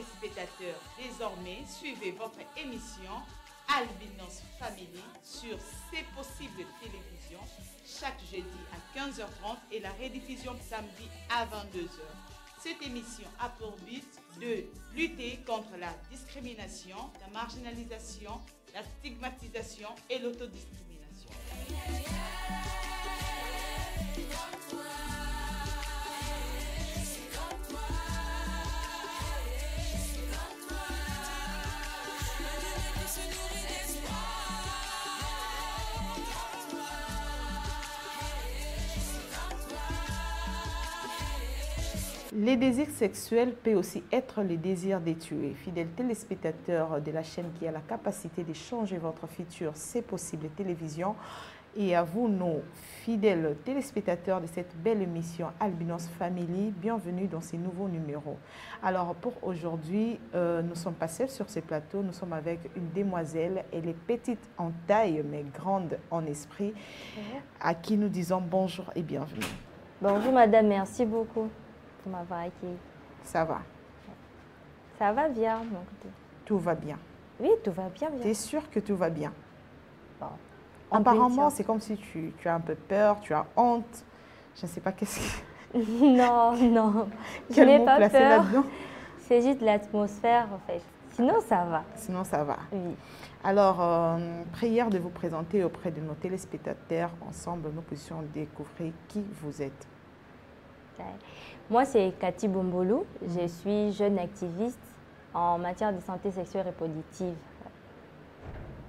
téléspectateurs, désormais, suivez votre émission Albinos Family sur C'est Possible Télévision chaque jeudi à 15h30 et la rediffusion samedi à 22h. Cette émission a pour but de lutter contre la discrimination, la marginalisation, la stigmatisation et l'autodiscrimination. Les désirs sexuels peuvent aussi être les désirs de tuer. Fidèles téléspectateurs de la chaîne qui a la capacité de changer votre futur, C'est Possible Télévision. Et à vous, nos fidèles téléspectateurs de cette belle émission Albinos Family, bienvenue dans ces nouveaux numéros. Alors pour aujourd'hui, nous sommes pas seuls sur ce plateau, nous sommes avec une demoiselle. Elle est petite en taille mais grande en esprit, à qui nous disons bonjour et bienvenue. Bonjour madame, merci beaucoup pour m'avoir accueilli. Ça va? Ça va bien, mon côté. Tout va bien? Oui, tout va bien. Tu es sûre que tout va bien? Bon. Apparemment, c'est comme si tu as un peu peur, tu as honte. Je ne sais pas qu'est-ce que... Non, non. Je Quel n'ai mot pas placer peur. là-dedans? C'est juste l'atmosphère, en fait. Sinon, ça va. Sinon, ça va. Oui. Alors, prière de vous présenter auprès de nos téléspectateurs. Ensemble, nous puissions découvrir qui vous êtes. Moi, c'est Cathy Bombolou. Je suis jeune activiste en matière de santé sexuelle et reproductive.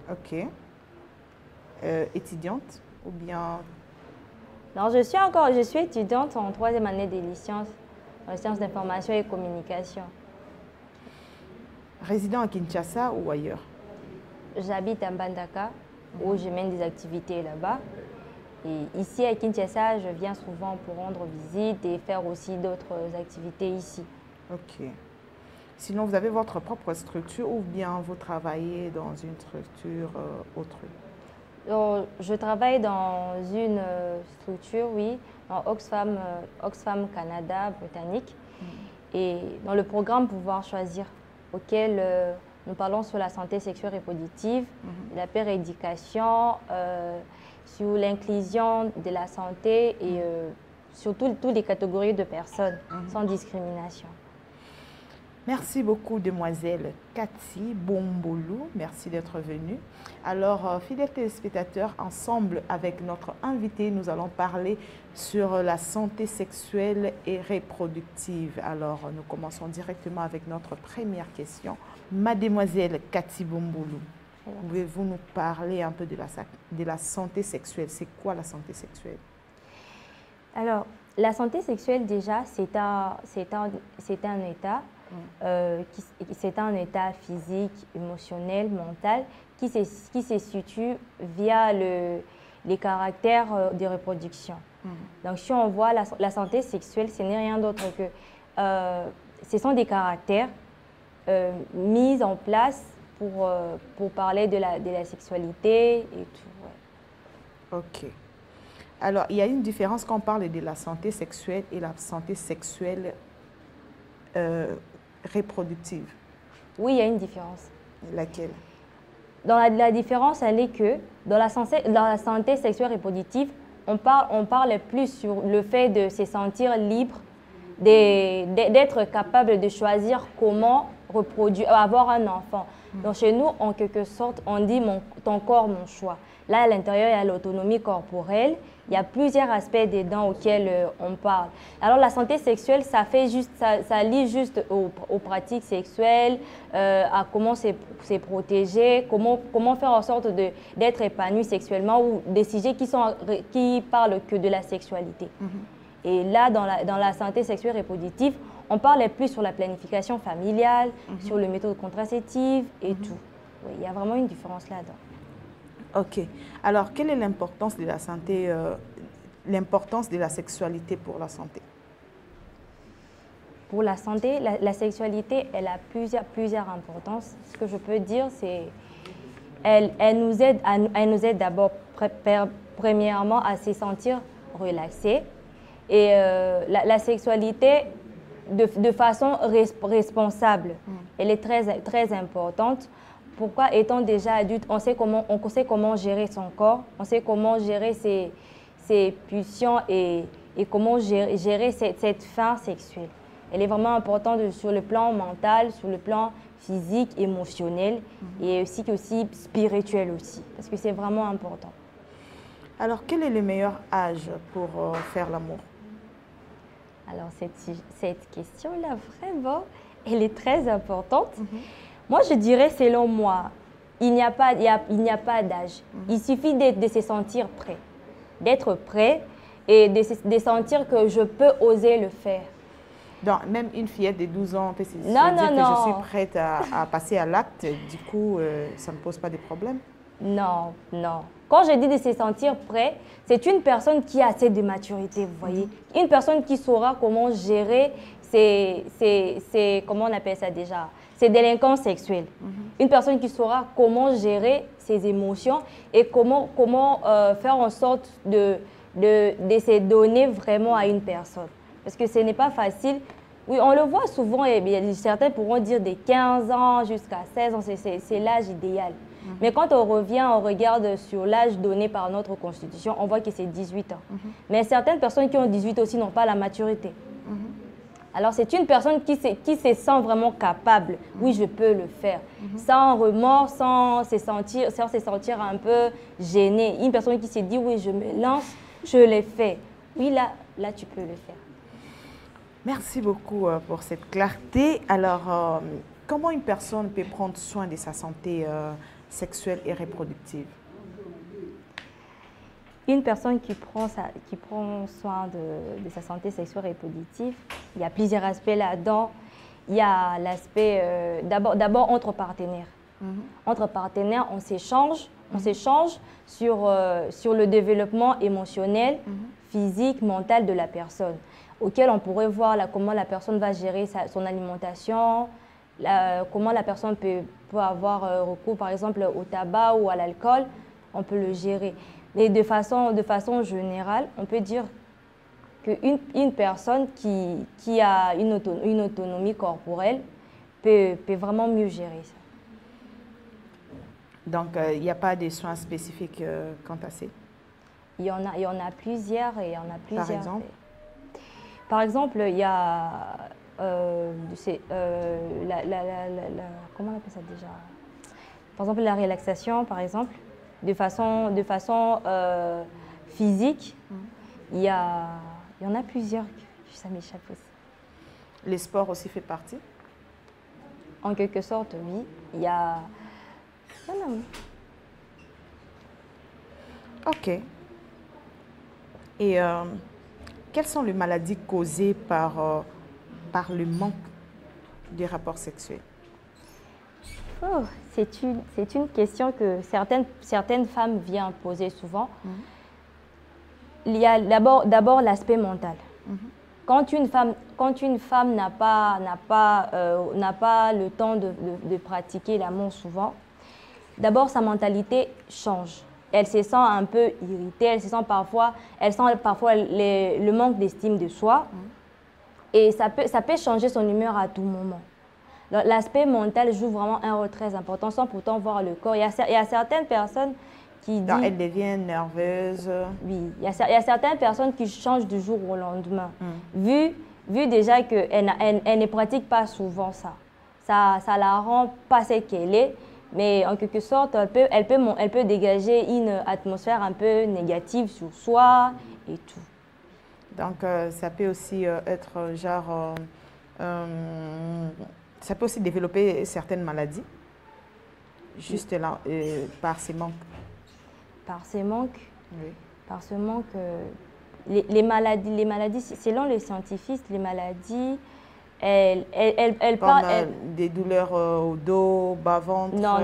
Ok. Étudiante ou bien... Non, je suis étudiante en 3e année de licence en sciences d'information et communication. Résident à Kinshasa ou ailleurs? J'habite à Mbandaka, où je mène des activités là-bas. Et ici à Kinshasa, je viens souvent pour rendre visite et faire aussi d'autres activités ici. Ok. Sinon, vous avez votre propre structure ou bien vous travaillez dans une structure autrui? Je travaille dans une structure, oui, dans Oxfam Canada britannique. Et dans le programme Pouvoir choisir, auquel nous parlons sur la santé sexuelle et reproductive, la péréducation, sur l'inclusion de la santé et sur toutes les catégories de personnes, sans discrimination. Merci beaucoup, demoiselle Cathy Bombolou. Merci d'être venue. Alors, fidèles téléspectateurs, ensemble avec notre invité, nous allons parler sur la santé sexuelle et reproductive. Alors, nous commençons directement avec notre première question. Mademoiselle Cathy Bombolou, pouvez-vous nous parler un peu de la santé sexuelle? C'est quoi la santé sexuelle? Alors, la santé sexuelle, déjà, c'est un état. C'est un état physique, émotionnel, mental qui se situe via les caractères de reproduction. Donc, si on voit la santé sexuelle, ce n'est rien d'autre que ce sont des caractères mis en place pour parler de la sexualité et tout. Ouais. Ok. Alors, il y a une différence quand on parle de la santé sexuelle et la santé sexuelle reproductive. Oui, il y a une différence. Laquelle? La différence, elle est que dans la santé sexuelle reproductive, on parle plus sur le fait de se sentir libre, d'être capable de choisir comment avoir un enfant. Donc chez nous, en quelque sorte, on dit ton corps, mon choix. Là, à l'intérieur, il y a l'autonomie corporelle. Il y a plusieurs aspects dedans auxquels on parle. Alors, la santé sexuelle, ça lie juste aux pratiques sexuelles, à comment se protéger, comment faire en sorte d'être épanoui sexuellement ou des sujets qui parlent que de la sexualité. Et là, dans la santé sexuelle reproductive, on parle plus sur la planification familiale, sur les méthodes contraceptives et tout. Oui, il y a vraiment une différence là-dedans. Ok. Alors, quelle est l'importance de la santé, l'importance de la sexualité pour la santé? Pour la santé, la sexualité, elle a plusieurs importances. Ce que je peux dire, c'est elle nous aide d'abord, premièrement, à se sentir relaxés. Et la sexualité, de façon responsable. Elle est très importante. Pourquoi, étant déjà adulte, on sait comment gérer son corps, on sait comment gérer ses pulsions et comment gérer cette faim sexuelle. Elle est vraiment importante sur le plan mental, sur le plan physique, émotionnel et aussi spirituel aussi, parce que c'est vraiment important. Alors, quel est le meilleur âge pour faire l'amour? Alors, cette question-là, vraiment, elle est très importante. Moi, je dirais, selon moi, il n'y a pas d'âge. Il suffit de se sentir prêt, d'être prêt et de sentir que je peux oser le faire. Donc, même une fillette de 12 ans peut se dire Non. que je suis prête à passer à l'acte, du coup, ça ne pose pas de problème? Non. Quand je dis de se sentir prêt, c'est une personne qui a assez de maturité, vous voyez. Une personne qui saura comment gérer comment on appelle ça déjà, ses délinquances sexuelles. Une personne qui saura comment gérer ses émotions et comment faire en sorte de se donner vraiment à une personne. Parce que ce n'est pas facile. Oui, on le voit souvent, et bien, certains pourront dire de 15 ans jusqu'à 16 ans, c'est l'âge idéal. Mais quand on regarde sur l'âge donné par notre Constitution, on voit que c'est 18 ans. Mais certaines personnes qui ont 18 aussi n'ont pas la maturité. Alors c'est une personne qui se sent vraiment capable. Oui, je peux le faire. Sans remords, sans se sentir un peu gêné. Une personne qui se dit, oui, je me lance, je l'ai fait. Oui, là, tu peux le faire. Merci beaucoup pour cette clarté. Alors, comment une personne peut prendre soin de sa santé sexuelle et reproductive? Une personne qui prend soin de sa santé sexuelle et reproductive, il y a plusieurs aspects là-dedans. Il y a l'aspect, d'abord entre partenaires. Entre partenaires, on s'échange sur le développement émotionnel, physique, mental de la personne, auquel on pourrait voir comment la personne va gérer son alimentation, comment la personne peut avoir recours par exemple au tabac ou à l'alcool, on peut le gérer. Mais de façon générale, on peut dire qu'une personne qui a une autonomie corporelle peut vraiment mieux gérer ça. Donc, il n'y a pas de soins spécifiques quant à ça? Il y en a plusieurs. Par exemple? Par exemple, il y a comment on appelle ça déjà? Par exemple, la relaxation, par exemple, de façon physique. Il y en a plusieurs. Ça m'échappe aussi. Les sports aussi fait partie? En quelque sorte, oui. Il y a... Non. Ok. Et quelles sont les maladies causées par le manque de rapports sexuels? Oh, c'est une question que certaines femmes viennent poser souvent. Il y a d'abord l'aspect mental. Quand une femme n'a pas le temps de pratiquer l'amour souvent, d'abord sa mentalité change. Elle se sent un peu irritée, elle sent parfois le manque d'estime de soi. Et ça peut changer son humeur à tout moment. L'aspect mental joue vraiment un rôle très important sans pourtant voir le corps. Il y a certaines personnes qui disent... Elle devient nerveuse. Oui, il y a certaines personnes qui changent du jour au lendemain. Vu déjà qu'elle ne pratique pas souvent ça. Ça la rend pas ce qu'elle est, mais en quelque sorte, elle peut dégager une atmosphère un peu négative sur soi et tout. Donc, ça peut aussi être genre... ça peut aussi développer certaines maladies, juste là, par ces manques. Par ces manques? Oui. Par ce manque, les maladies, selon les scientifiques, les maladies, elles parlent... des douleurs au dos, bas-ventre? Non.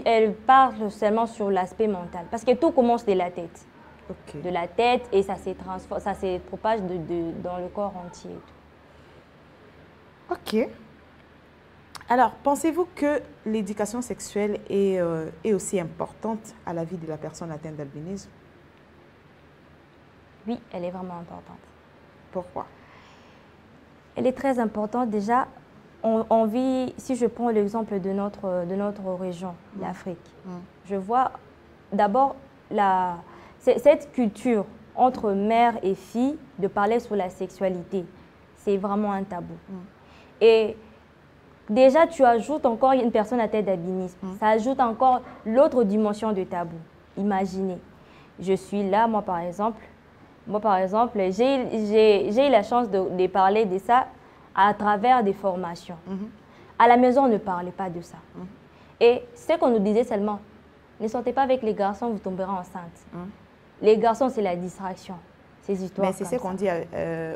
Elles parlent seulement sur l'aspect mental, parce que tout commence de la tête. Okay. De la tête, et ça se propage dans le corps entier. Ok. Alors, pensez-vous que l'éducation sexuelle est aussi importante à la vie de la personne atteinte d'albinisme? Oui, elle est vraiment importante. Pourquoi? Elle est très importante. Déjà, on vit, si je prends l'exemple de notre région, l'Afrique, je vois d'abord cette culture entre mère et fille de parler sur la sexualité. C'est vraiment un tabou. Et déjà, tu ajoutes encore une personne atteinte d'albinisme. Ça ajoute encore l'autre dimension de tabou. Imaginez, je suis là, moi par exemple, j'ai eu la chance de parler de ça à travers des formations. À la maison, on ne parlait pas de ça. Et ce qu'on nous disait seulement, ne sortez pas avec les garçons, vous tomberez enceinte. Les garçons, c'est la distraction. Ces histoires. Mais c'est ce qu'on dit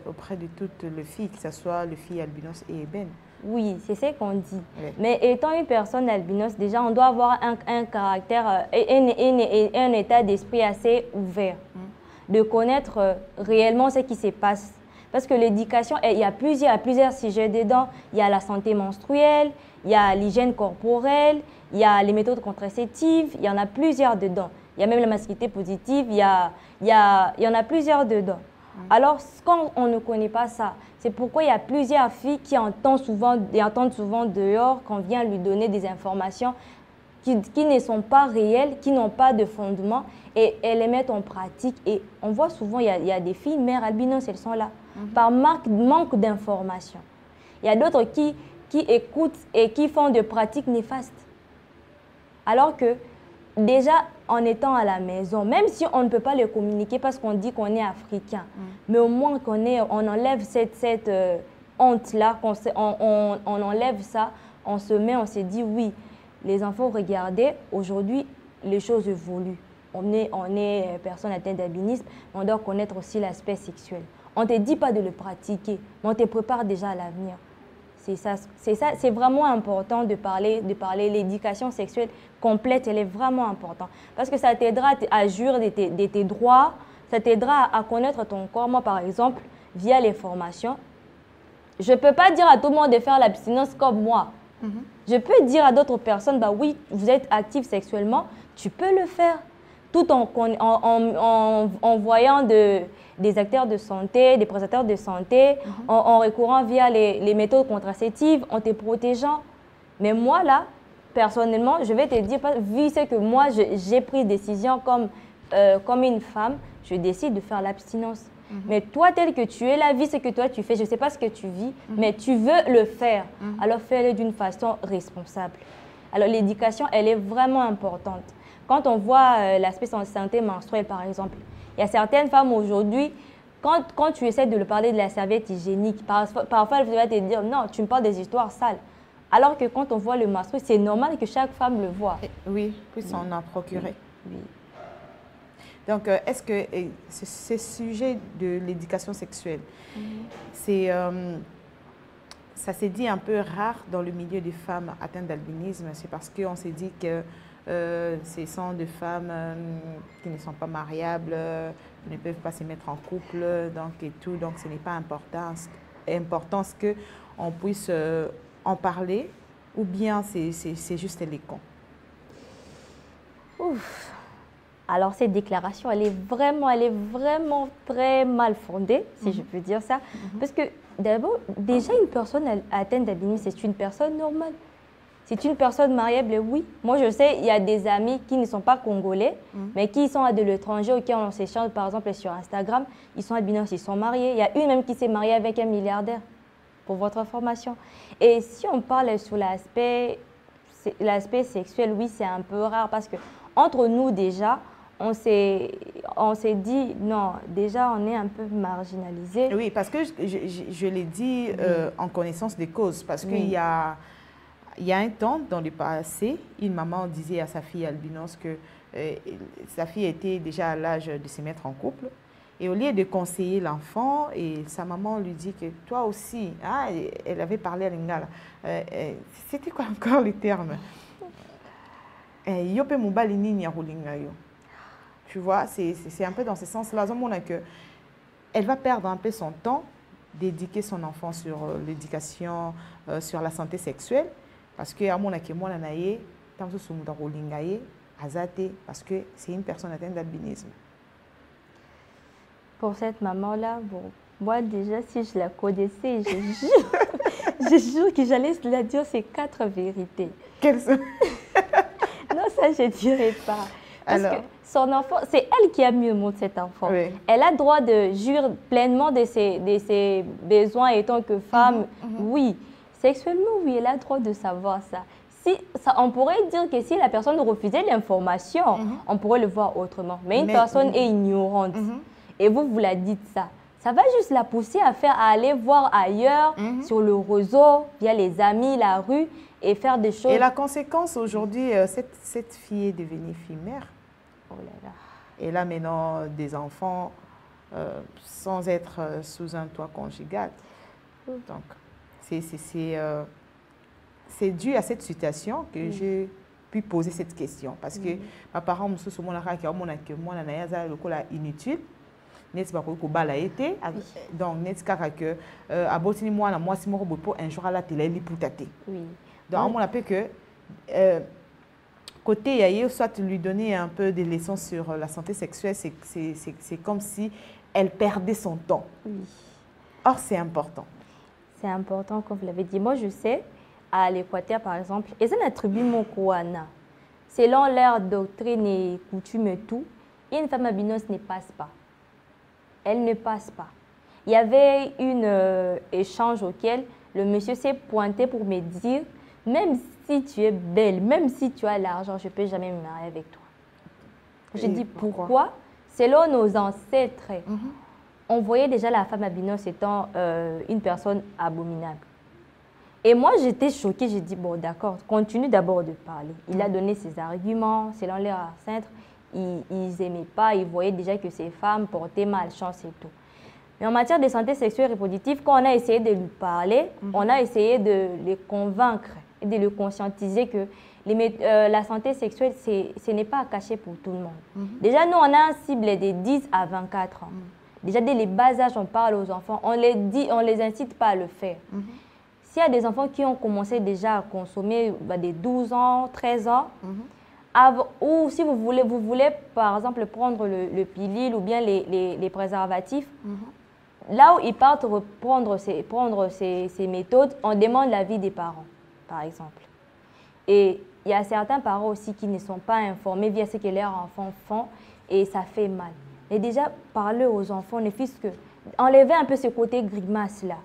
auprès de toutes les filles, que ce soit les filles albinos et ébènes. Oui, c'est ce qu'on dit. Oui. Mais étant une personne albinos, déjà, on doit avoir un caractère et un état d'esprit assez ouvert. De connaître réellement ce qui se passe. Parce que l'éducation, il y a plusieurs sujets dedans. Il y a la santé menstruelle, il y a l'hygiène corporelle, il y a les méthodes contraceptives, il y en a plusieurs dedans. Il y a même la masculinité positive, il y en a plusieurs dedans. Alors, quand on ne connaît pas ça, c'est pourquoi il y a plusieurs filles qui entendent souvent dehors qu'on vient lui donner des informations qui ne sont pas réelles, qui n'ont pas de fondement, et elles les mettent en pratique. Et on voit souvent, il y a des filles mères albinos, elles sont là, par manque d'informations. Il y a d'autres qui écoutent et qui font des pratiques néfastes. Alors que, déjà, en étant à la maison, même si on ne peut pas le communiquer parce qu'on dit qu'on est africain, mais au moins on enlève cette honte-là, on enlève ça, on se dit oui, les enfants, regardez, aujourd'hui, les choses évoluent. On est personne atteinte d'albinisme, mais on doit connaître aussi l'aspect sexuel. On ne te dit pas de le pratiquer, mais on te prépare déjà à l'avenir. C'est vraiment important de parler l'éducation sexuelle complète, elle est vraiment importante. Parce que ça t'aidera à jurer de tes droits, ça t'aidera à connaître ton corps. Moi, par exemple, via les formations, je ne peux pas dire à tout le monde de faire l'abstinence comme moi. Je peux dire à d'autres personnes, bah oui, vous êtes actif sexuellement, tu peux le faire. Tout en voyant des acteurs de santé, des prestataires de santé, en recourant via les méthodes contraceptives, en te protégeant. Mais moi, là, personnellement, je vais te dire, vu ce que moi, j'ai pris décision comme une femme, je décide de faire l'abstinence. Mais toi, tel que tu es là, vis ce que toi tu fais, je ne sais pas ce que tu vis, mais tu veux le faire, alors fais-le d'une façon responsable. Alors l'éducation, elle est vraiment importante. Quand on voit l'aspect santé menstruelle, par exemple, il y a certaines femmes aujourd'hui, quand tu essaies de leur parler de la serviette hygiénique, parfois elle va te dire, non, tu me parles des histoires sales. Alors que quand on voit le menstru, c'est normal que chaque femme le voit. Oui, puisqu'on en a procuré. Oui. Donc, est-ce que ce sujet de l'éducation sexuelle, ça s'est dit un peu rare dans le milieu des femmes atteintes d'albinisme? C'est parce qu'on s'est dit que ce sont des femmes qui ne sont pas mariables, qui ne peuvent pas se mettre en couple, donc ce n'est pas important qu'on puisse en parler, ou bien c'est juste les cons? Ouf. Alors cette déclaration, elle est vraiment très mal fondée, si je peux dire ça. Parce que d'abord, déjà une personne atteinte d'albinisme, c'est une personne normale. C'est une personne mariable, oui. Moi, je sais, il y a des amis qui ne sont pas congolais, mais qui sont de l'étranger, auxquels on s'échange, par exemple, sur Instagram. Ils sont albinos, ils sont mariés. Il y a une même qui s'est mariée avec un milliardaire, pour votre information. Et si on parle sur l'aspect sexuel, oui, c'est un peu rare parce que entre nous, déjà, on s'est dit, non, déjà, on est un peu marginalisé. Oui, parce que je l'ai dit en connaissance des causes, parce qu'il y a un temps, dans le passé, une maman disait à sa fille albinos que sa fille était déjà à l'âge de se mettre en couple. Et au lieu de conseiller l'enfant, et sa maman lui dit que toi aussi, elle avait parlé à Lingala. C'était quoi encore le terme? Yope mobali nini ya kulinga yo. Tu vois, c'est un peu dans ce sens-là. Elle va perdre un peu son temps d'éduquer son enfant sur l'éducation, sur la santé sexuelle. Parce que parce que c'est une personne atteinte d'albinisme. Pour cette maman-là, bon, Moi, déjà, si je la connaissais, je jure, je jure que j'allais la dire ces 4 vérités. Quelles sont... Non, ça, je ne dirais pas. Parce Alors? que son enfant, c'est elle qui a mis au monde cet enfant. Oui. Elle a le droit de jouir pleinement de ses besoins étant que femme. Oui, sexuellement, oui, elle a le droit de savoir ça. Si, ça. On pourrait dire que si la personne refusait l'information, on pourrait le voir autrement. Mais une personne est ignorante et vous la dites ça. Ça va juste la pousser à aller voir ailleurs, sur le réseau, via les amis, la rue, et faire des choses. Et la conséquence, aujourd'hui, cette fille est devenue fille-mère. Oh là là. Et là, maintenant, des enfants sans être sous un toit conjugal. Donc, c'est dû à cette situation que j'ai pu poser cette question. Parce que mes parents me sont dit que moi, je suis inutile. Net ba ko bala été donc net kaka que abotini moi na moi si moko bopo un jour à la télé li poutate. Oui. Donc on appelle que côté yaye soit lui donner un peu des leçons sur la santé sexuelle, c'est comme si elle perdait son temps. Oui. Or c'est important. C'est important comme vous l'avez dit. Moi je sais à l'Équateur par exemple, et c'est une tribu mokouana. Selon leur doctrine et coutume et tout, une femme albinos ne passe pas. Elle ne passe pas. Il y avait un échange auquel le monsieur s'est pointé pour me dire, même si tu es belle, même si tu as l'argent, je ne peux jamais me marier avec toi. Je dis pourquoi? Selon nos ancêtres, on voyait déjà la femme albinos étant une personne abominable. Et moi, j'étais choquée. J'ai dit, bon, d'accord, continue d'abord de parler. Il a donné ses arguments, selon leur ancêtre. Ils n'aimaient pas, ils voyaient déjà que ces femmes portaient malchance et tout. Mais en matière de santé sexuelle et reproductive, quand on a essayé de lui parler, on a essayé de les convaincre et de le conscientiser que la santé sexuelle, ce n'est pas caché pour tout le monde. Déjà, nous, on a un cible de 10 à 24 ans. Déjà, dès les bas âges, on parle aux enfants, on les incite pas à le faire. S'il y a des enfants qui ont commencé déjà à consommer des 12 ans, 13 ans, ou si vous voulez par exemple prendre le pilule ou bien les préservatifs, là où ils partent prendre ces méthodes, on demande l'avis des parents, par exemple. Et il y a certains parents aussi qui ne sont pas informés via ce que leurs enfants font et ça fait mal. Et déjà, parler aux enfants, ne fût-ce que enlever un peu ce côté grimace-là.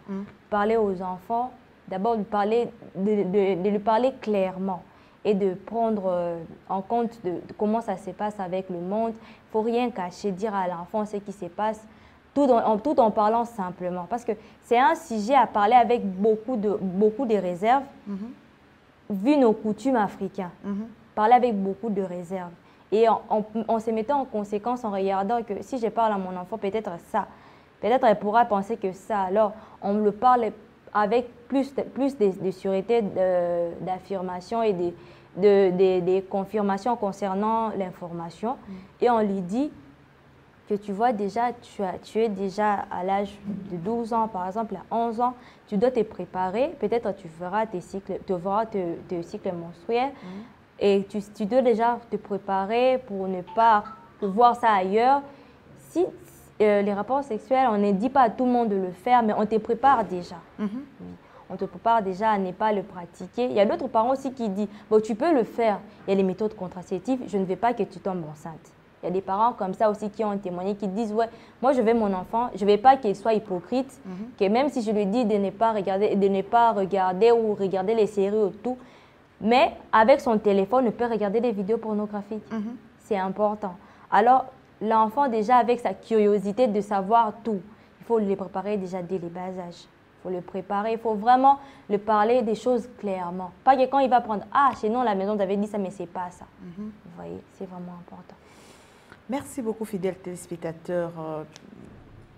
Parler aux enfants, d'abord de lui parler clairement et de prendre en compte de comment ça se passe avec le monde. Il ne faut rien cacher, dire à l'enfant ce qui se passe, tout en parlant simplement. Parce que c'est un sujet à parler avec beaucoup de réserves, vu nos coutumes africaines. Parler avec beaucoup de réserves. Et en se mettant en conséquence, en regardant que si je parle à mon enfant, peut-être ça. Peut-être elle pourra penser que ça. Alors, on le parle avec plus de sûreté, d'affirmation et des confirmations concernant l'information. Et on lui dit que tu vois déjà, tu es déjà à l'âge de 12 ans, par exemple, à 11 ans, tu dois te préparer. Peut-être tu feras tes cycles menstruels. Et tu dois déjà te préparer pour ne pas voir ça ailleurs. Si les rapports sexuels, on ne dit pas à tout le monde de le faire, mais on te prépare déjà. Oui. On te prépare déjà à ne pas le pratiquer. Il y a d'autres parents aussi qui disent, bon, tu peux le faire. Il y a les méthodes contraceptives, je ne veux pas que tu tombes enceinte. Il y a des parents comme ça aussi qui ont témoigné, qui disent, ouais, moi je veux mon enfant, je ne veux pas qu'il soit hypocrite, que même si je lui dis de ne pas regarder ou regarder les séries ou tout, mais avec son téléphone, il peut regarder des vidéos pornographiques. C'est important. Alors, l'enfant, déjà, avec sa curiosité de savoir tout, il faut le préparer déjà dès les bas âges. Il faut le préparer, il faut vraiment le parler des choses clairement. Pas que quand il va prendre, ah, chez nous, à la maison, on avait dit ça, mais ce n'est pas ça. Vous voyez, c'est vraiment important. Merci beaucoup, fidèles téléspectateurs.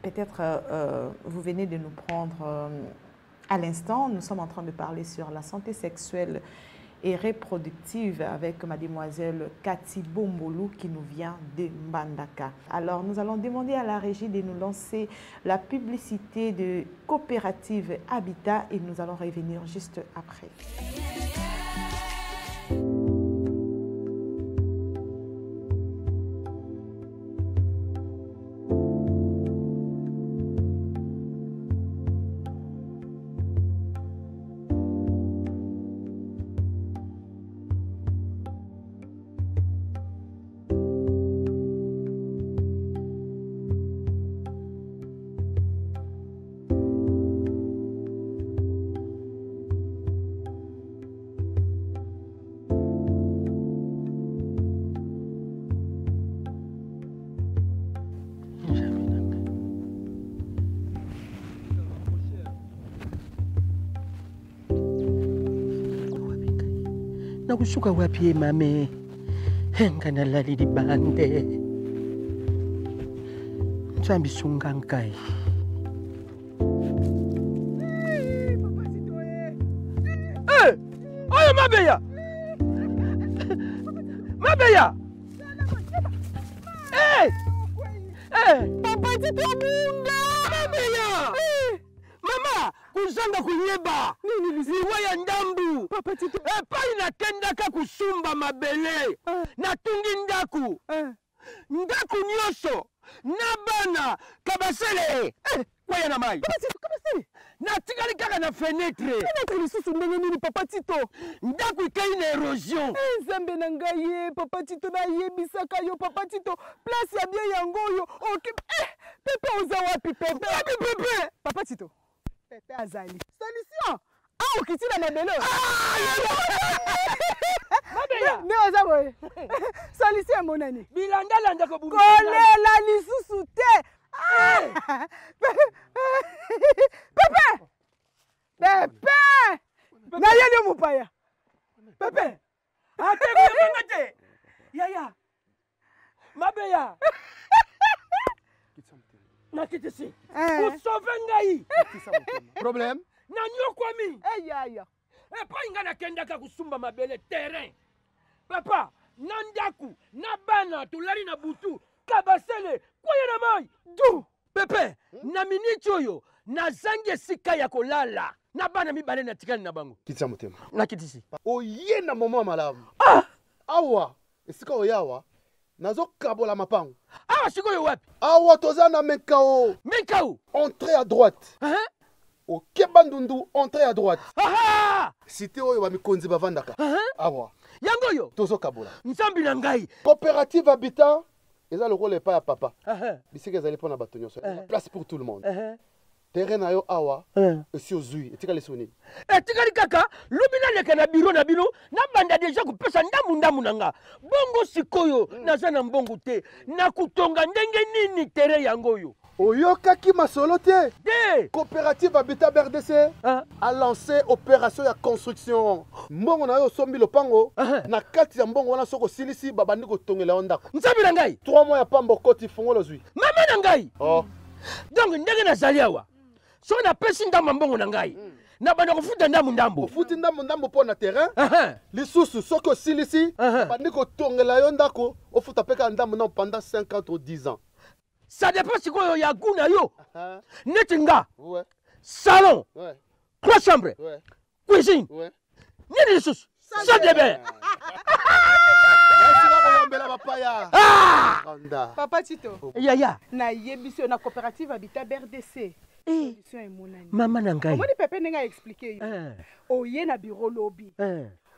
Peut-être vous venez de nous prendre à l'instant. Nous sommes en train de parler sur la santé sexuelle et reproductive avec mademoiselle Cathy Bombolou qui nous vient de Mbandaka. Alors, nous allons demander à la régie de nous lancer la publicité de Coopérative Habitat et nous allons revenir juste après. nakushuka wapi mame? Nganalali libande. Nzambi sungankai. Oyo mabeya. Mabeya. Papa Tito Bunda. Mabeya. Mama, kuzanga kunyeba. Liwa ya ndambu. Papa Tito. Epai nakendaka kusumba mabele. Natungi ndaku. Ndaku nyoso. Nabana. Kabasele. Kwaya na mai. Papa Tito, kabasele. Natikali kaka na fenêtre. Fenêtre lisusu ndenge nini Papa Tito? Ndaku ikai na erosion. Nzambe na ngai Papa Tito na yebisaka yo Papa Tito. Place ya bien yango yo. Okay. Pepe oza wapi Pepe? Wapi Pepe? Papa Tito. Pepe azali. Solution. Ah, okiti na mabelo. Mabeya. Ne oza boye. Solution monani. Bilanda landa ko bumbi. Kolela lisusu te. Pepe! Pepe! Na yeli mupaya. Pepe! Ate kuyamangate. Yaya. Mabeya. Nakitisi. Usove ngai. Problème? Na nyokwami. Yaya. Epa ingana kendaka kusumba mabele terrain. Papa, nandaku, nabana tulari na butu. Kabasele, kwaya na mai. Du, Pepe, na miniti oyo, na zange sika ya kolala. Na bana mibale na tikani na bango. Kitisa motema. Na kitisi. Oye na momo malamu. Awa, esika oyawa, nazo kabola mapango. Awa siko yo wapi? Awa toza na Menkao. Menkao. Entrée à droite. Au Kebandundu, entrée à droite. Cité oyo ba mikonzi bavandaka. Awa. Yango yo. Tozo kabola. Nsambi na ngai. Coopérative Habitat. Et ça le rôle est pas à papa. Ici qu'ils allaient prendre la bâtonnière. Place pour tout le monde. Terrain na yo awa. Et si ozui. Et tika les soni. Et tika li kaka. Lubina leka na biro na bino. Na banda déjà kupesa ndamu nanga. Bongo sikoyo. Na zana mbongo te. Na kutonga ndenge nini terrain yango yo. Oyoka ki masolo te. Coopérative Habitat BRDC a lancé opération de construction. Mbongo na yo sombi lopango na kati ya mbongo wana soko silisi babandi ko tongela ondako. Nsabi na ngai 3 mois ya pambo koti fongolo zui. Mama na ngai. Donc ndenge na zaliawa. So na pesi ndamba mbongo na ngai. Na bana ko futa ndambo. Futi ndambo po na terrain. Lisusu soko silisi bandi ko tongela yo ndako o futa peka ndambo na pendant 5 ans ou 10 ans. Ça dépend si quoi ya guna yo. Netinga. Ouais. Salon. Ouais. 3 chambres. Ouais. Cuisine. Ouais. Ni sous. Ça débait. Papa Tito. Yaya. Na yebiso na coopérative Habitat BRDC. Maman nangai. Comment ni Pepe n'enga expliquer yo. Oye na bureau lobby.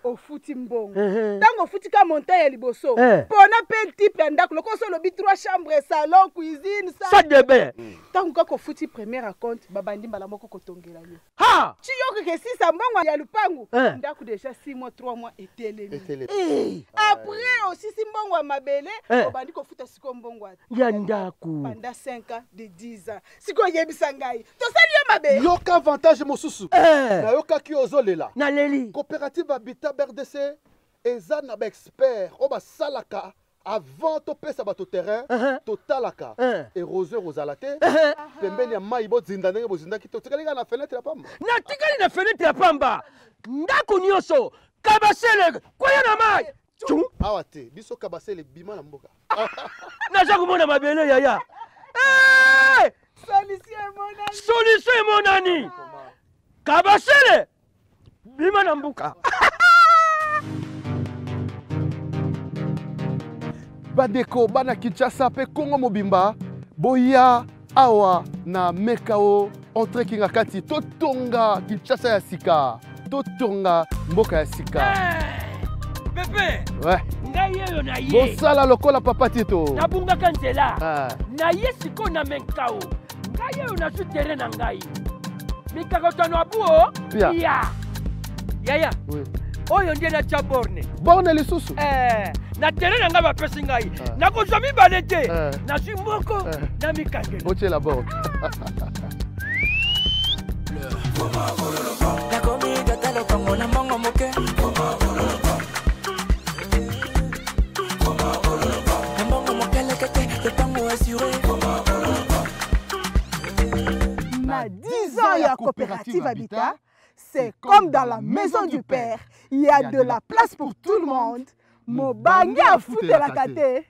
Au futi mbongo. Tango futi ka montagne liboso. Pona pe type ndako loko so lobi 3 chambres, salon, cuisine, ça debe. Tango ko futi première compte babandi mbala moko kotongela yo. Ha! Chi yo ke si sa mbongo ya lupangu. Ndako déjà 6 mois, 3 mois etelemi. Après aussi si mbongo mabele, babandi ko futa siko mbongo ya ndako. Pendant 5 ans de 10 ans. Siko yebisa ngai. To sali yo mabele. Yo ka avantage mosusu. Na yo ka ki ozolela. Na leli. Coopérative Habitat BRDC eza na ba expert o ba salaka avant to pesa ba to terrain totalaka éroseur ozalate pembeni ya mai bo zinda ndenge bo zinda kito tikali na fenêtre ya pamba na tikali na fenêtre ya pamba ndako nyoso kabasele kwaya na mai awa te biso kabasele bima na mboka na jaku mona mabele yaya solution monani kabasele bima na mboka. Badeko bana Kinshasa pe Kongo mobimba boya awa na Menkao entrée kinga kati totonga Kinshasa ya sika totonga mboka ya sika. Pepe. Ouais. Ngai yo na ye. Bosala lokola Papa Tito. Na bunga kanzela. Na ye siko na Menkao. Ngai yo na su terrain na ngai. Mikakotano abuo. Ya. Yaya. Oui. Oyo ndiye na cha borne. Borne lisusu. Na terrain nga ba pesi ngai. Na ko zomi balete. Na shi moko na mikangelo. Oche la borne. La comida te lo pongo na mongo moke. Coopérative Habitat, c'est comme dans la maison du Père. Il y a de la place pour tout le monde. Mobangi a foutu la kate.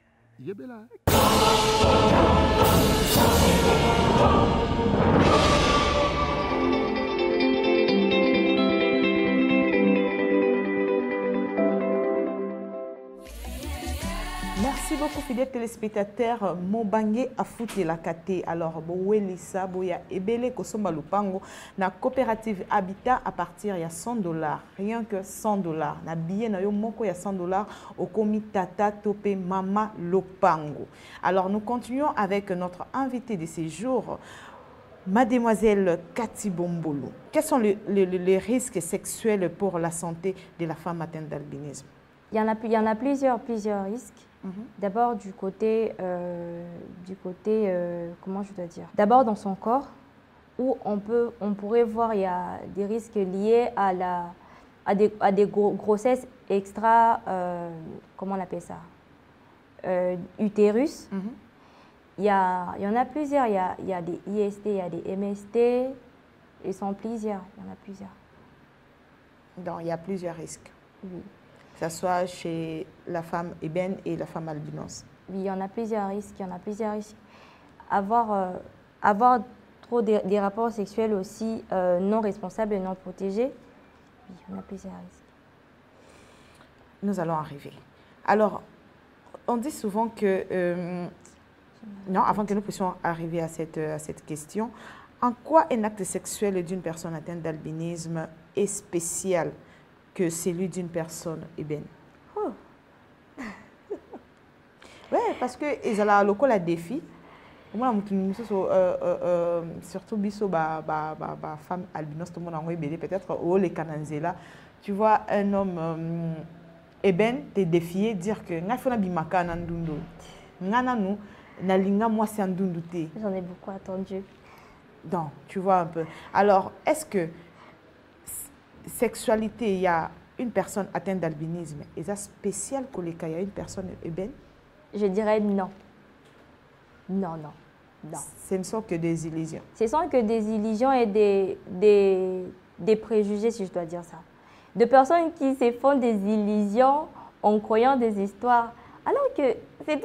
Merci beaucoup, fidèles téléspectateurs. Mobange a foutu la kate. Alors, Boelisa, Boya Ebele, Kosomba Lupango, na coopérative Habitat à partir de $100. Rien que $100. Na billet na yo moko ya $100 au komi Tata Topé Mama Lupango. Alors, nous continuons avec notre invité de ces jours, Mademoiselle Cathy Bombolo. Quels sont les risques sexuels pour la santé de la femme atteinte d'albinisme? Il y en a plusieurs risques. D'abord du côté, comment je dois dire? D'abord dans son corps, où on pourrait voir il y a des risques liés à des grossesses extra, comment on appelle ça? Utérus. Il y en a plusieurs. Il y a des IST, il y a des MST. Ils sont plusieurs. Il y en a plusieurs. Donc il y a plusieurs risques. Oui. Que ce soit chez la femme ébène et la femme albinos. Oui, il y en a plusieurs risques. Il y en a plusieurs risques. Avoir trop des rapports sexuels aussi non responsables et non protégés, oui, il y en a plusieurs risques. Nous allons arriver. Alors, on dit souvent que... non, avant que nous puissions arriver à cette question, en quoi un acte sexuel d'une personne atteinte d'albinisme est spécial que celui d'une personne ébène? Oh. Oui, parce que ils ont la local défi. Moi, surtout biso femme albinos, tout le monde a ébéné peut-être au les cananzela. Tu vois un homme ébène te défier, dire que n'a faut na bimaka nandundu, ngana nous na linga moi c'est andundu te. J'en ai beaucoup attendu. Donc, tu vois un peu. Alors, est-ce que sexualité, il y a une personne atteinte d'albinisme, et ça spécial que il y a une personne ébène? Je dirais non. Non. Ce ne sont que des illusions. Ce sont que des illusions et des préjugés, si je dois dire ça. De personnes qui se font des illusions en croyant des histoires. Alors que,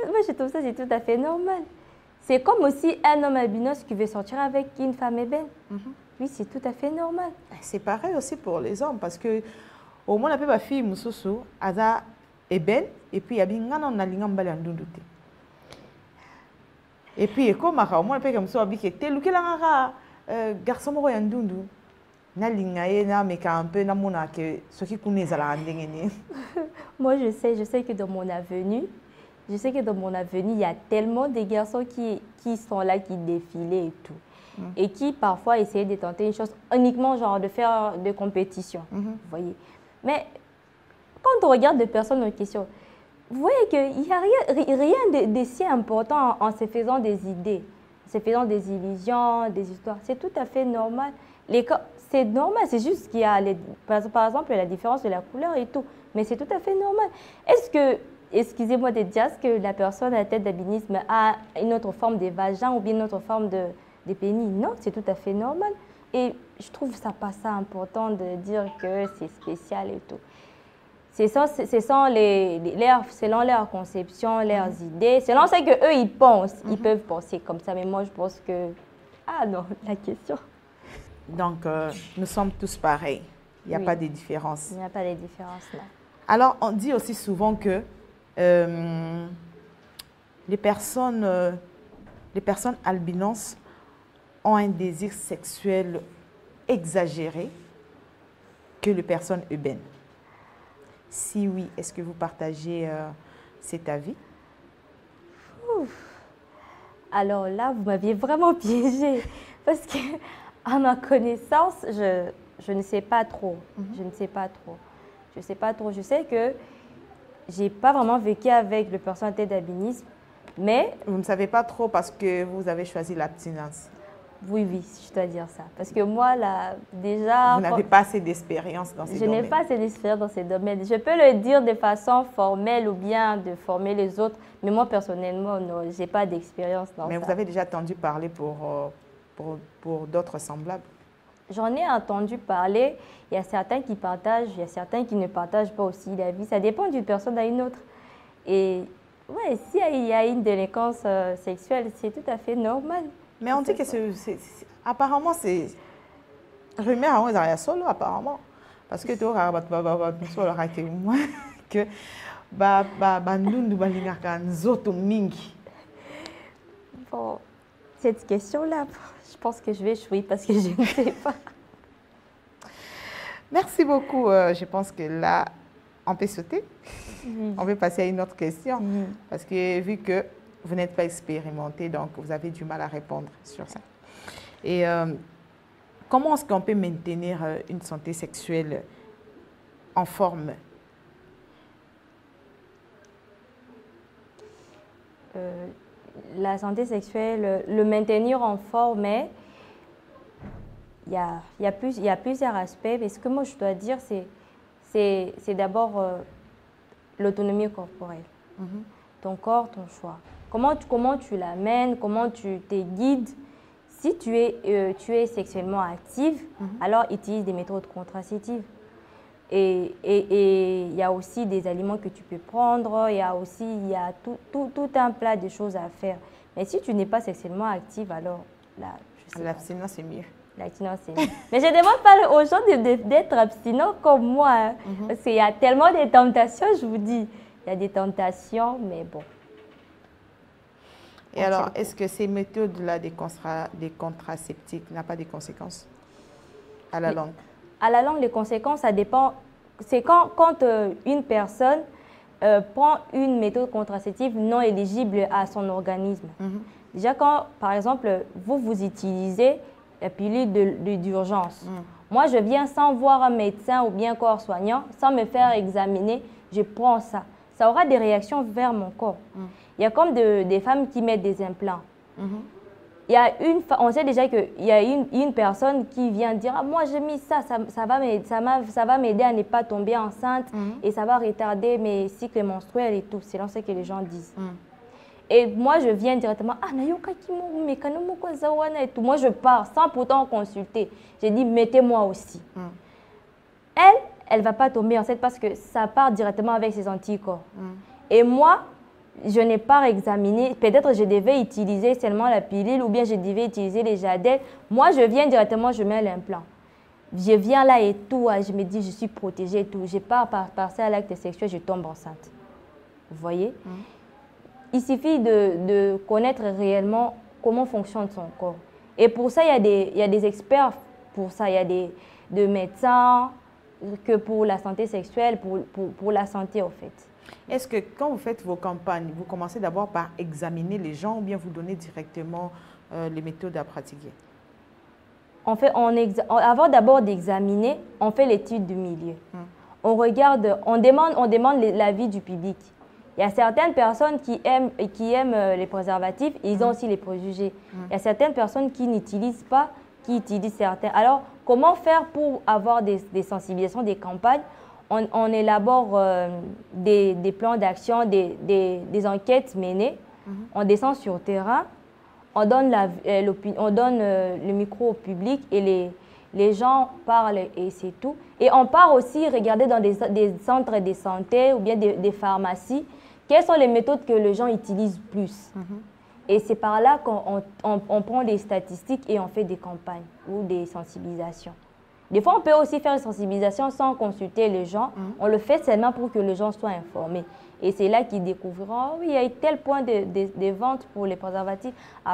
moi je trouve ça c'est tout à fait normal. C'est comme aussi un homme albinos qui veut sortir avec une femme ébène. Oui, c'est tout à fait normal. C'est pareil aussi pour les hommes, parce que au moins, la fille Moussousou, Aza ébène, et puis il y a bien un lingam balandundute. Et puis, comme au moins, la fille Moussousou, tel ou garçon moro yandundu, na lingaye na meka un peu na mona que ce qui connaît ça la rendenge. Moi, je sais que dans mon avenue, il y a tellement de garçons qui sont là, qui défilaient et tout. Et qui parfois essayaient de tenter une chose uniquement genre de faire de compétition. Vous voyez. Mais quand on regarde les personnes en question, vous voyez qu'il n'y a rien de si important en se faisant des idées, en se faisant des illusions, des histoires. C'est tout à fait normal. C'est normal, c'est juste qu'il y a, par exemple, la différence de la couleur et tout. Mais c'est tout à fait normal. Est-ce que, excusez-moi de dire, est-ce que la personne atteinte d'albinisme a une autre forme de vagin ou bien une autre forme de pénis? Non, c'est tout à fait normal. Et je trouve ça pas ça important de dire que c'est spécial et tout. Selon leur conception, leurs idées, selon ce qu'eux ils pensent, ils peuvent penser comme ça. Mais moi je pense que... Ah non, la question. Donc nous sommes tous pareils. Il n'y a pas de différence. Il n'y a pas de différence là. Alors on dit aussi souvent que les personnes albinos ont un désir sexuel exagéré que les personnes ébènes. Si oui, est-ce que vous partagez cet avis? Alors là, vous m'aviez vraiment piégée. Parce que, à ma connaissance, je ne sais pas trop. Je ne sais pas trop. Je ne sais pas trop. Je sais que je n'ai pas vraiment vécu avec le personne atteinte d'albinisme, mais... Vous ne savez pas trop parce que vous avez choisi l'abstinence. Oui, je dois dire ça. Parce que moi, là, déjà... Vous n'avez pas assez d'expérience dans ces domaines. Je n'ai pas assez d'expérience dans ces domaines. Je peux le dire de façon formelle ou bien de former les autres, mais moi, personnellement, non, je n'ai pas d'expérience dans ça. Mais vous avez déjà entendu parler pour d'autres semblables? J'en ai entendu parler. Il y a certains qui partagent, il y a certains qui ne partagent pas aussi l'avis. Ça dépend d'une personne à une autre. Et ouais, s'il y a une délinquance sexuelle, c'est tout à fait normal. Mais on dit que apparemment, c'est... Rumeur, on est solo, apparemment. Parce que tu as que bon, cette question-là, je pense que je vais échouer parce que je ne sais pas. Merci beaucoup. Je pense que là, on peut sauter. On peut passer à une autre question. Parce que vu que vous n'êtes pas expérimenté, donc vous avez du mal à répondre sur ça. Et comment est-ce qu'on peut maintenir une santé sexuelle en forme? La santé sexuelle, le maintenir en forme, il y a plusieurs aspects. Mais ce que moi je dois dire, c'est d'abord l'autonomie corporelle. Ton corps, ton choix. Comment tu l'amènes, comment tu te guides. Si tu es sexuellement active, alors utilise des méthodes contraceptives. Et il y a aussi des aliments que tu peux prendre, il y a tout un plat de choses à faire. Mais si tu n'es pas sexuellement active, alors là, je sais pas. L'abstinence, c'est mieux. L'abstinence, c'est mieux. Mais je ne demande pas aux gens d'être abstinents comme moi. Hein, parce qu'il y a tellement de tentations, je vous dis. Il y a des tentations, mais bon. Et alors, est-ce que ces méthodes-là des contraceptifs n'ont pas de conséquences à la longue? À la longue, les conséquences, ça dépend. C'est quand une personne prend une méthode contraceptive non éligible à son organisme. Déjà, quand, par exemple, vous utilisez la pilule d'urgence. Moi, je viens sans voir un médecin ou bien corps soignant, sans me faire examiner, je prends ça. Ça aura des réactions vers mon corps. Il y a comme des femmes qui mettent des implants. On sait déjà qu'il y a une personne qui vient dire ah, moi j'ai mis ça va m'aider à ne pas tomber enceinte et ça va retarder mes cycles menstruels et tout. C'est ce que les gens disent. Et moi je viens directement ah et tout. Moi je pars sans pourtant consulter. J'ai dit mettez-moi aussi. Elle ne va pas tomber enceinte parce que ça part directement avec ses anticorps. Et moi, je n'ai pas examiné, peut-être je devais utiliser seulement la pilule ou bien je devais utiliser les jadelles. Moi, je viens directement, je mets l'implant. Je viens là et tout, je me dis, je suis protégée et tout. Je pars passer à l'acte sexuel, je tombe enceinte. Vous voyez? Il suffit de connaître réellement comment fonctionne son corps. Et pour ça, il y a des experts pour ça. Il y a des médecins que pour la santé sexuelle, pour la santé, en fait. Est-ce que quand vous faites vos campagnes, vous commencez d'abord par examiner les gens ou bien vous donnez directement les méthodes à pratiquer? Avant d'abord d'examiner, on fait l'étude du milieu. On regarde, on demande l'avis du public. Il y a certaines personnes qui aiment les préservatifs, ils ont aussi les préjugés. Il y a certaines personnes qui n'utilisent pas, qui utilisent certains. Alors, comment faire pour avoir des sensibilisations, des campagnes? On élabore des plans d'action, des enquêtes menées. On descend sur le terrain, on donne le micro au public et les gens parlent et c'est tout. Et on part aussi regarder dans des centres de santé ou bien des pharmacies, quelles sont les méthodes que les gens utilisent plus. Et c'est par là qu'on prend des statistiques et on fait des campagnes ou des sensibilisations. Des fois, on peut aussi faire une sensibilisation sans consulter les gens. On le fait seulement pour que les gens soient informés. Et c'est là qu'ils découvriront, oh, oui, il y a tel point de vente pour les préservatifs,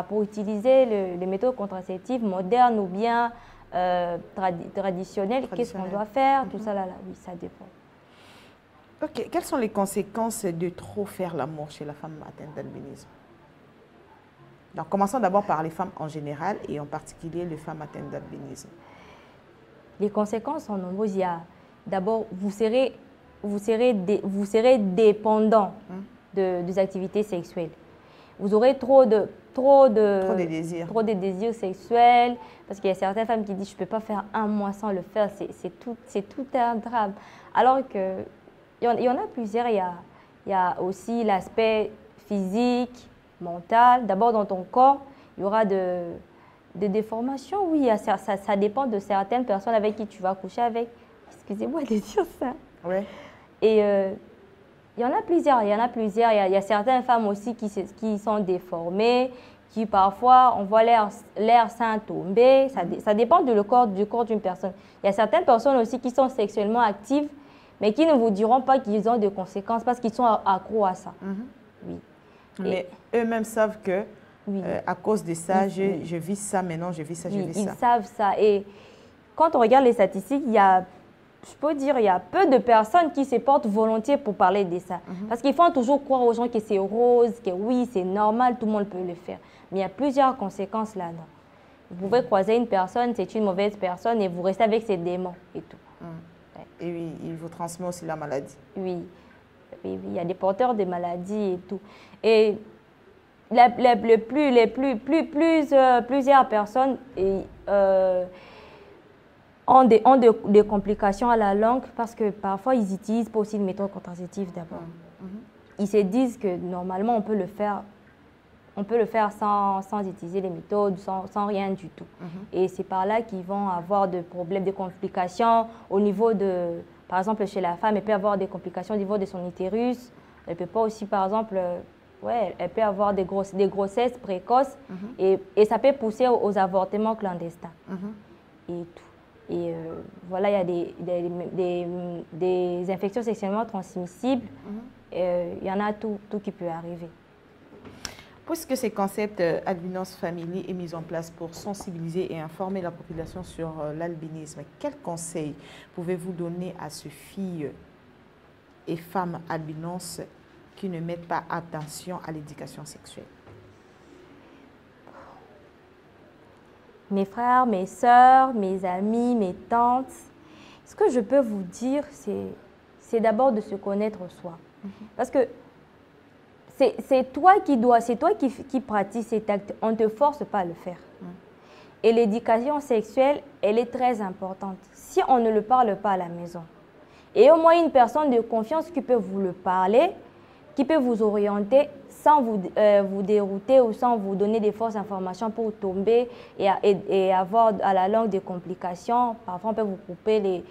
pour utiliser les méthodes contraceptives modernes ou bien traditionnelles. Qu'est-ce qu'on doit faire? Tout ça, oui, ça dépend. Ok. Quelles sont les conséquences de trop faire l'amour chez la femme atteinte d'albinisme? Donc, commençons d'abord par les femmes en général et en particulier les femmes atteintes d'albinisme. Les conséquences sont nombreuses. Il y a d'abord, vous serez dépendant des activités sexuelles. Vous aurez trop de désirs sexuels, parce qu'il y a certaines femmes qui disent je ne peux pas faire un mois sans le faire, c'est tout un drame. Alors que il y en a plusieurs. Il y a aussi l'aspect physique, mental. D'abord dans ton corps, il y aura Des déformations, oui, ça dépend de certaines personnes avec qui tu vas coucher avec. Excusez-moi de dire ça. Ouais. Et il y en a plusieurs, il y a certaines femmes aussi qui sont déformées, qui parfois, on voit l'air sein tomber. Ça dépend du corps d'une personne. Il y a certaines personnes aussi qui sont sexuellement actives, mais qui ne vous diront pas qu'ils ont des conséquences parce qu'ils sont accros à ça. Oui. Mais eux-mêmes savent que, oui. À cause de ça, je vis ça maintenant, je vis ça, je vis ça. Ils savent ça. Et quand on regarde les statistiques, je peux dire, il y a peu de personnes qui se portent volontiers pour parler de ça. Parce qu'ils font toujours croire aux gens que c'est rose, que oui, c'est normal, tout le monde peut le faire. Mais il y a plusieurs conséquences là-dedans. Vous pouvez croiser une personne, c'est une mauvaise personne et vous restez avec ses démons et tout. Ouais. Et oui, il vous transmet aussi la maladie. Oui, il y a des porteurs de maladies et tout. Et plusieurs personnes ont des complications à la langue parce que parfois ils n'utilisent pas aussi une méthode contraceptive d'abord. Ils se disent que normalement on peut le faire sans utiliser les méthodes, sans rien du tout. Et c'est par là qu'ils vont avoir des problèmes, des complications au niveau de, par exemple chez la femme, elle peut avoir des complications au niveau de son utérus. Elle peut pas aussi, par exemple, elle peut avoir des grossesses précoces et ça peut pousser aux avortements clandestins et tout. Et voilà, il y a des infections sexuellement transmissibles. Il y en a tout qui peut arriver. Puisque ce concept Albinos Family est mis en place pour sensibiliser et informer la population sur l'albinisme, quels conseils pouvez-vous donner à ces filles et femmes albinos qui ne mettent pas attention à l'éducation sexuelle? Mes frères, mes sœurs, mes amis, mes tantes, ce que je peux vous dire, c'est d'abord de se connaître soi. Parce que c'est toi qui pratiques cet acte, on ne te force pas à le faire. Et l'éducation sexuelle, elle est très importante. Si on ne le parle pas à la maison, et au moins une personne de confiance qui peut vous le parler, qui peut vous orienter sans vous dérouter ou sans vous donner des fausses informations pour tomber et avoir à la longue des complications. Parfois, on peut vous couper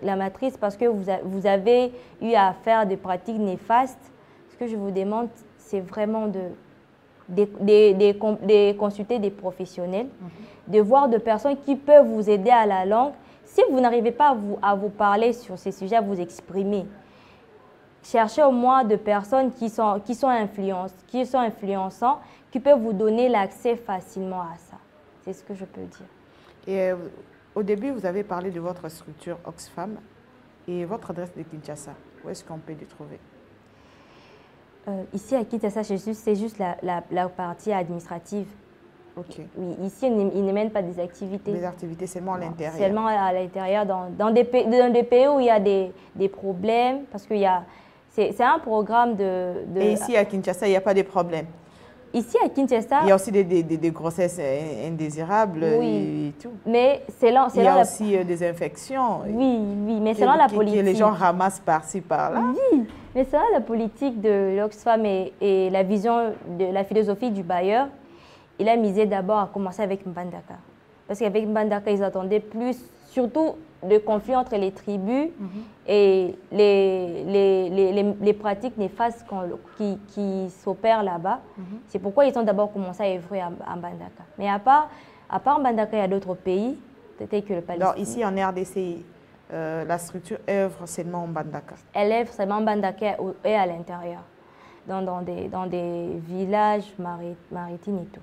la matrice parce que vous avez eu à faire des pratiques néfastes. Ce que je vous demande, c'est vraiment de consulter des professionnels, de voir des personnes qui peuvent vous aider à la longue. Si vous n'arrivez pas à vous parler sur ces sujets, à vous exprimer, cherchez au moins des personnes qui sont influençants, qui peuvent vous donner l'accès facilement à ça. C'est ce que je peux dire. Et au début, vous avez parlé de votre structure Oxfam et votre adresse de Kinshasa. Où est-ce qu'on peut le trouver? Ici à Kinshasa, c'est juste la partie administrative. Ok. Oui, ici, ils ne mènent pas des activités. Des activités seulement à l'intérieur. Seulement à l'intérieur, dans des pays où il y a des problèmes, parce qu'il y a... C'est un programme de... Et ici à Kinshasa, il n'y a pas de problème? Ici à Kinshasa... Il y a aussi des grossesses indésirables et tout. Mais il y a aussi des infections. Oui, mais selon la politique... Que les gens ramassent par-ci, par-là. Oui, mais selon la politique de l'Oxfam et la vision de la philosophie du bailleur, il a misé d'abord à commencer avec Mbandaka. Parce qu'avec Mbandaka, ils attendaient plus, surtout le conflit entre les tribus et les pratiques néfastes qui s'opèrent là-bas. C'est pourquoi ils ont d'abord commencé à œuvrer à Mbandaka. Mais à part Mbandaka, il y a d'autres pays, peut-être que le Palestine. Alors ici en RDC, la structure œuvre seulement en Mbandaka? Elle œuvre seulement en Mbandaka et à l'intérieur, dans des villages maritimes et tout.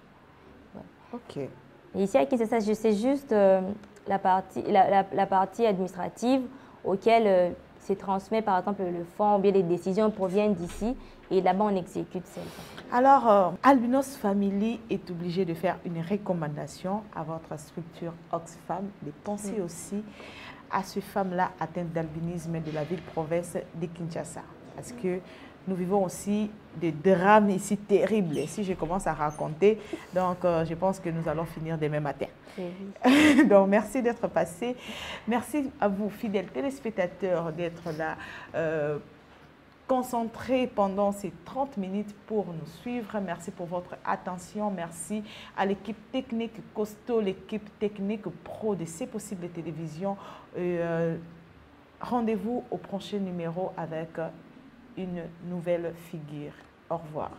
Ok. Et ici à Kinshasa, c'est juste la partie administrative auquel se transmet par exemple le fonds ou bien les décisions proviennent d'ici et là-bas on exécute celles-là. Alors, Albinos Family est obligé de faire une recommandation à votre structure Oxfam de penser aussi à ces femmes-là atteintes d'albinisme de la ville-province de Kinshasa. Parce que nous vivons aussi des drames ici terribles. Si je commence à raconter, donc je pense que nous allons finir demain matin. Donc merci d'être passé. Merci à vous, fidèles téléspectateurs, d'être là concentré pendant ces 30 minutes pour nous suivre. Merci pour votre attention. Merci à l'équipe technique costaud, l'équipe technique pro de C'est possible télévision. Rendez-vous au prochain numéro avec une nouvelle figure. Au revoir.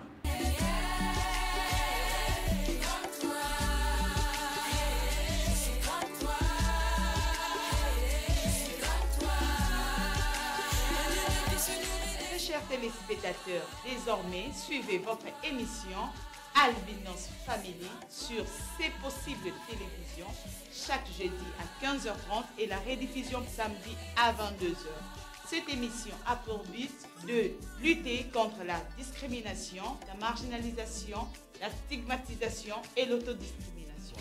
Chers téléspectateurs, désormais, suivez votre émission Albinos Family sur C'est possible télévision chaque jeudi à 15h30 et la rediffusion samedi à 22h. Cette émission a pour but de lutter contre la discrimination, la marginalisation, la stigmatisation et l'autodiscrimination.